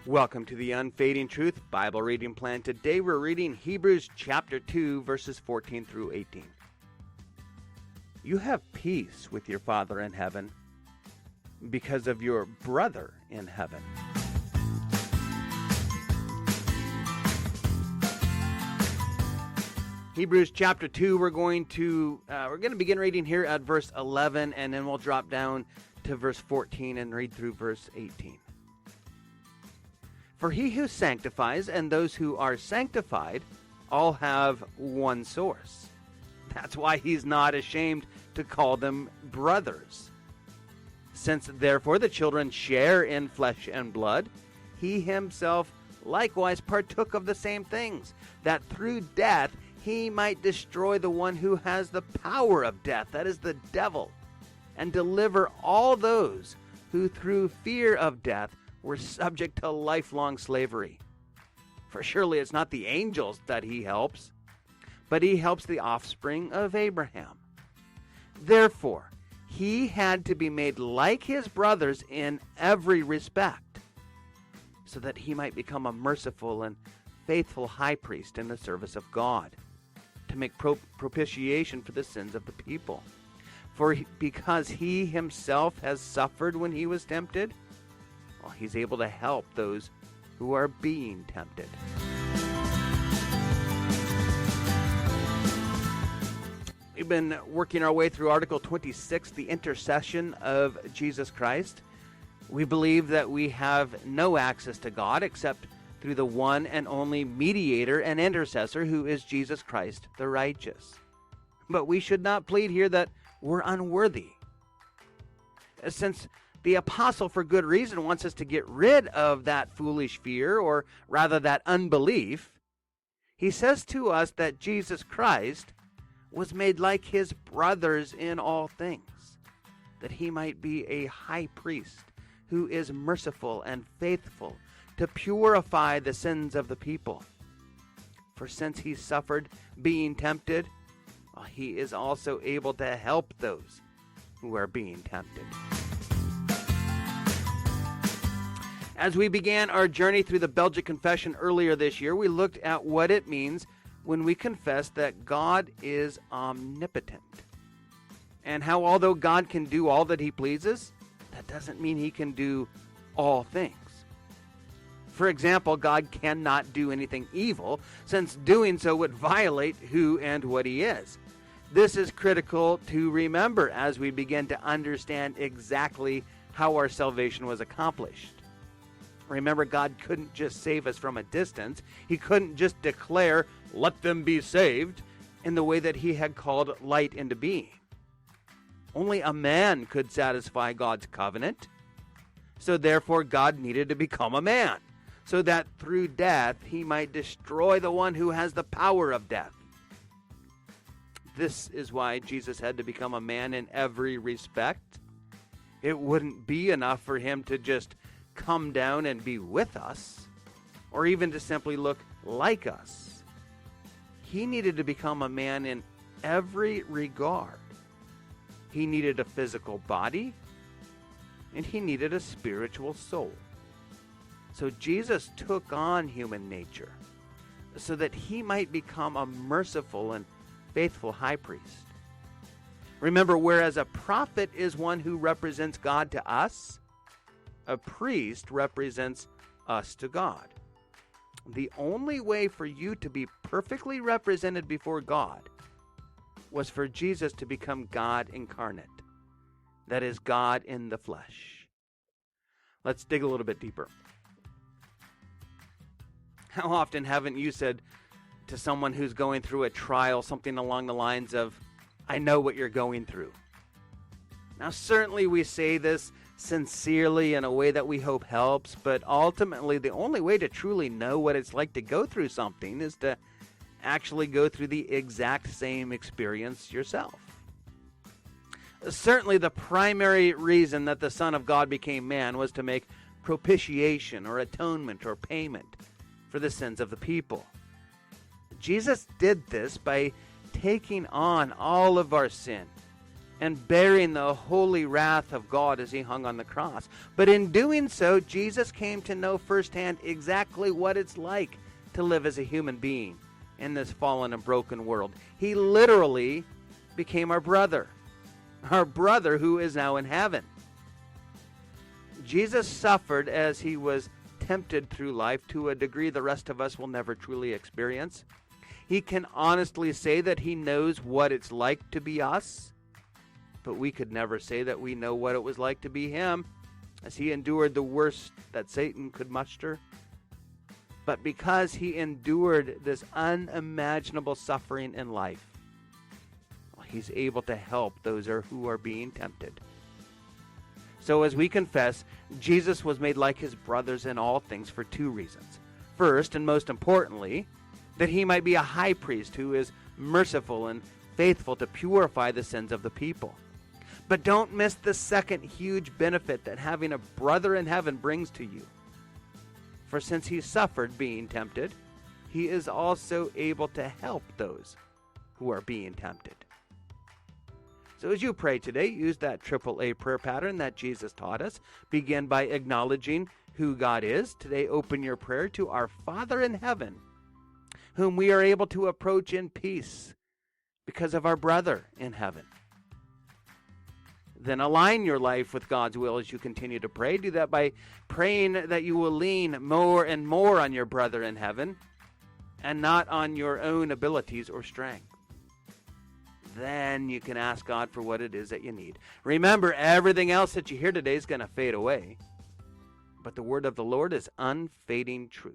Welcome to the Unfading Truth Bible reading plan. Today we're reading Hebrews chapter 2, verses 14 through 18. You have peace with your Father in heaven because of your brother in heaven. Hebrews chapter 2, we're going to begin reading here at verse 11, and then we'll drop down to verse 14 and read through verse 18. For he who sanctifies and those who are sanctified all have one source. That's why he's not ashamed to call them brothers. Since therefore the children share in flesh and blood, he himself likewise partook of the same things, that through death he might destroy the one who has the power of death, that is the devil, and deliver all those who through fear of death were subject to lifelong slavery. For surely it's not the angels that he helps, but he helps the offspring of Abraham. Therefore, he had to be made like his brothers in every respect, so that he might become a merciful and faithful high priest in the service of God, to make propitiation for the sins of the people. Because he himself has suffered when he was tempted, well, he's able to help those who are being tempted. We've been working our way through Article 26, the intercession of Jesus Christ. We believe that we have no access to God except through the one and only mediator and intercessor, who is Jesus Christ the righteous. But we should not plead here that we're unworthy, since the apostle, for good reason, wants us to get rid of that foolish fear, or rather that unbelief. He says to us that Jesus Christ was made like his brothers in all things, that he might be a high priest who is merciful and faithful to purify the sins of the people. For since he suffered being tempted, he is also able to help those who are being tempted. As we began our journey through the Belgic Confession earlier this year, we looked at what it means when we confess that God is omnipotent, and how although God can do all that he pleases, that doesn't mean he can do all things. For example, God cannot do anything evil, since doing so would violate who and what he is. This is critical to remember as we begin to understand exactly how our salvation was accomplished. Remember, God couldn't just save us from a distance. He couldn't just declare, "Let them be saved," in the way that he had called light into being. Only a man could satisfy God's covenant. So therefore, God needed to become a man, so that through death he might destroy the one who has the power of death. This is why Jesus had to become a man in every respect. It wouldn't be enough for him to just come down and be with us, or even to simply look like us. He needed to become a man in every regard. He needed a physical body, and he needed a spiritual soul. So Jesus took on human nature so that he might become a merciful and faithful high priest. Remember, whereas a prophet is one who represents God to us, a priest represents us to God. The only way for you to be perfectly represented before God was for Jesus to become God incarnate. That is, God in the flesh. Let's dig a little bit deeper. How often haven't you said to someone who's going through a trial something along the lines of, "I know what you're going through"? Now, certainly we say this sincerely in a way that we hope helps, but ultimately the only way to truly know what it's like to go through something is to actually go through the exact same experience yourself. Certainly the primary reason that the Son of God became man was to make propitiation or atonement or payment for the sins of the people. Jesus did this by taking on all of our sin and bearing the holy wrath of God as he hung on the cross. But in doing so, Jesus came to know firsthand exactly what it's like to live as a human being in this fallen and broken world. He literally became our brother who is now in heaven. Jesus suffered as he was tempted through life to a degree the rest of us will never truly experience. He can honestly say that he knows what it's like to be us, but we could never say that we know what it was like to be him, as he endured the worst that Satan could muster. But because he endured this unimaginable suffering in life, he's able to help those who are being tempted. So as we confess, Jesus was made like his brothers in all things for two reasons. First, and most importantly, that he might be a high priest who is merciful and faithful to purify the sins of the people. But don't miss the second huge benefit that having a brother in heaven brings to you. For since he suffered being tempted, he is also able to help those who are being tempted. So as you pray today, use that AAA prayer pattern that Jesus taught us. Begin by acknowledging who God is. Today, open your prayer to our Father in heaven, whom we are able to approach in peace because of our brother in heaven. Then align your life with God's will as you continue to pray. Do that by praying that you will lean more and more on your brother in heaven and not on your own abilities or strength. Then you can ask God for what it is that you need. Remember, everything else that you hear today is going to fade away, but the word of the Lord is unfading truth.